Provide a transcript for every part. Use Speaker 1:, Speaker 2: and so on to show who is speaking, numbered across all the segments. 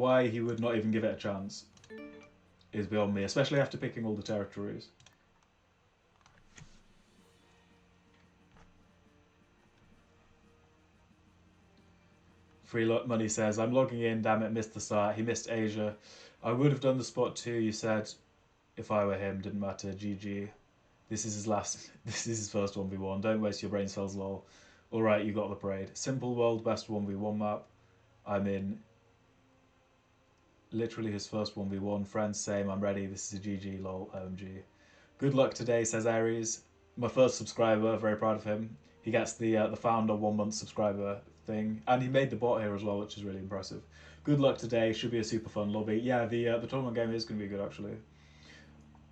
Speaker 1: why he would not even give it a chance is beyond me, especially after picking all the territories. Free Money says, I'm logging in, damn it, missed the start. He missed Asia. I would have done the spot too, you said. If I were him, didn't matter. GG. This is his last. This is his first 1v1. Don't waste your brain cells, lol. Alright, you got the parade. Simple world, best 1v1 map. I'm in. Literally his first 1v1. Friends, same. I'm ready. This is a GG, lol. OMG. Good luck today, says Aries. My first subscriber. Very proud of him. He gets the founder 1 month subscriber thing, and he made the bot here as well, which is really impressive. Good luck today. Should be a super fun lobby. Yeah, the tournament game is going to be good actually.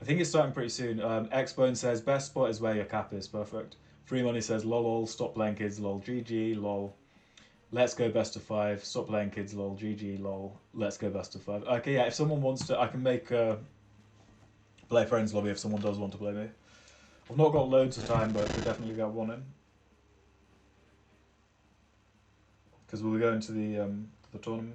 Speaker 1: I think it's starting pretty soon. Xbone says best spot is where your cap is. Perfect. Free Money says lol, stop playing kids, lol, GG, lol. Let's go best of 5. Stop playing kids, lol, GG, lol. Let's go best of 5. Okay, yeah. If someone wants to, I can make play friends lobby if someone does want to play me. I've not got loads of time, but we definitely got one in. Because we'll go into the tournament.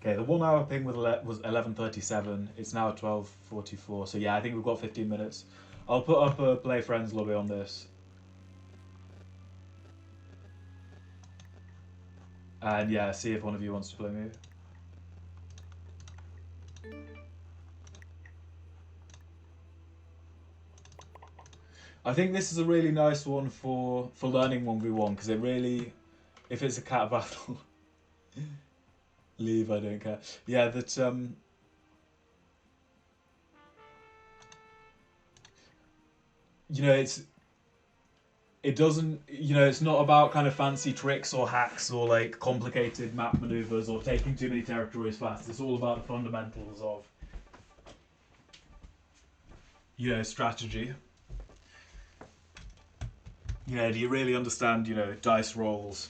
Speaker 1: Okay, the 1 hour ping was 11:37. It's now 12:44. So yeah, I think we've got 15 minutes. I'll put up a play friends lobby on this. And yeah, see if one of you wants to play me. I think this is a really nice one for learning 1v1 because it really, if it's a cat battle, leave, I don't care. Yeah, that you know, it doesn't, you know, it's not about kind of fancy tricks or hacks or like complicated map maneuvers or taking too many territories fast. It's all about the fundamentals of, you know, strategy. You know, do you really understand, you know, dice rolls,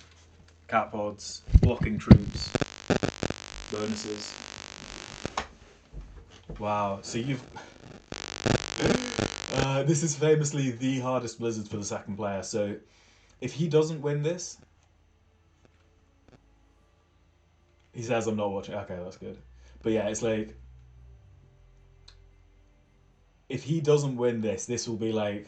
Speaker 1: cap odds, blocking troops, bonuses? Wow, so you've... this is famously the hardest Blizzard for the second player, so if he doesn't win this... He says I'm not watching. Okay, that's good. But yeah, it's like... If he doesn't win this, this will be like...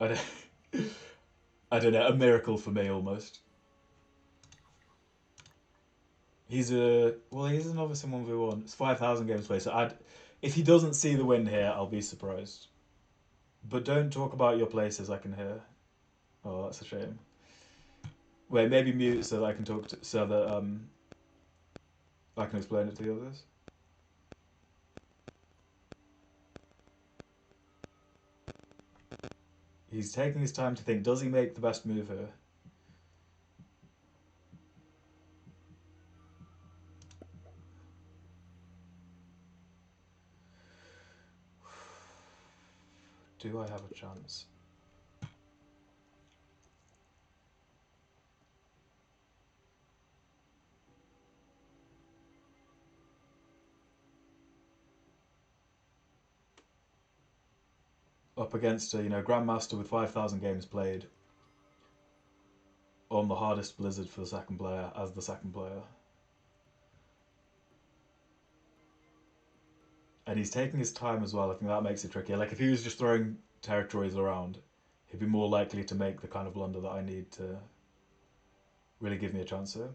Speaker 1: I don't know, a miracle for me almost. He's a he's a novice in 1v1. It's 5,000 games played. So if he doesn't see the win here, I'll be surprised. But don't talk about your places. I can hear. Oh, that's a shame. Wait, maybe mute so that I can talk to, so that I can explain it to the others. He's taking his time to think. Does he make the best move here? Do I have a chance? Up against a, you know, Grandmaster with 5,000 games played on the hardest Blizzard for the second player as the second player. And he's taking his time as well. I think that makes it trickier. Like if he was just throwing territories around, he'd be more likely to make the kind of blunder that I need to really give me a chance here.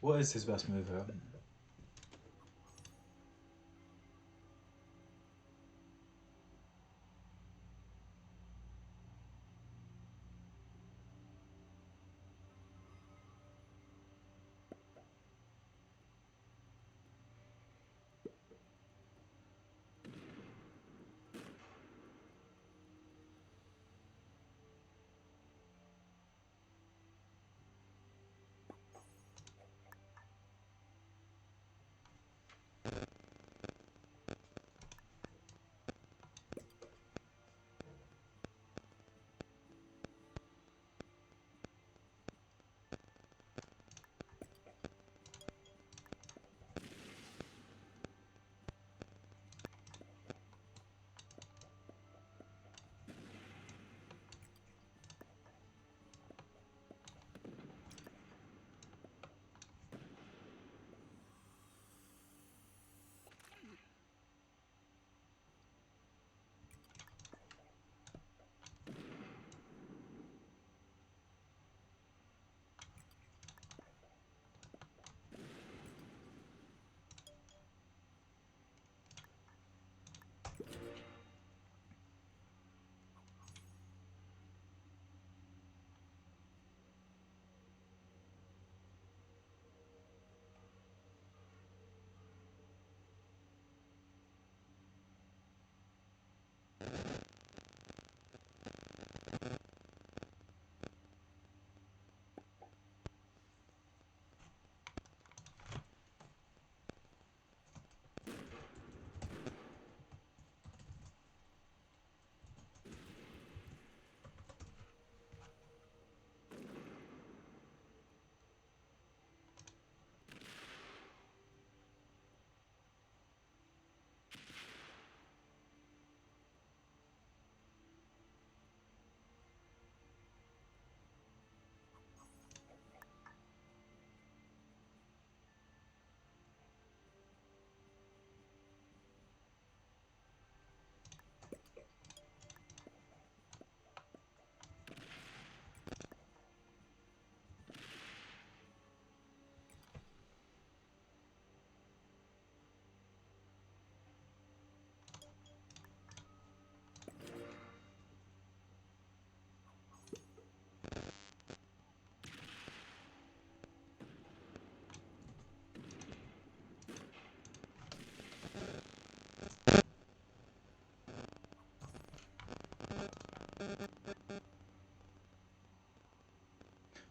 Speaker 1: What is his best move here?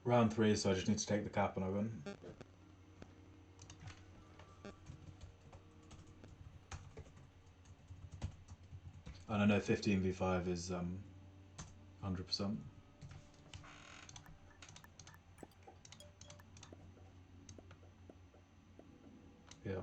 Speaker 1: Round 3, so I just need to take the cap and open. And I know 15v5 is 100%. Yeah.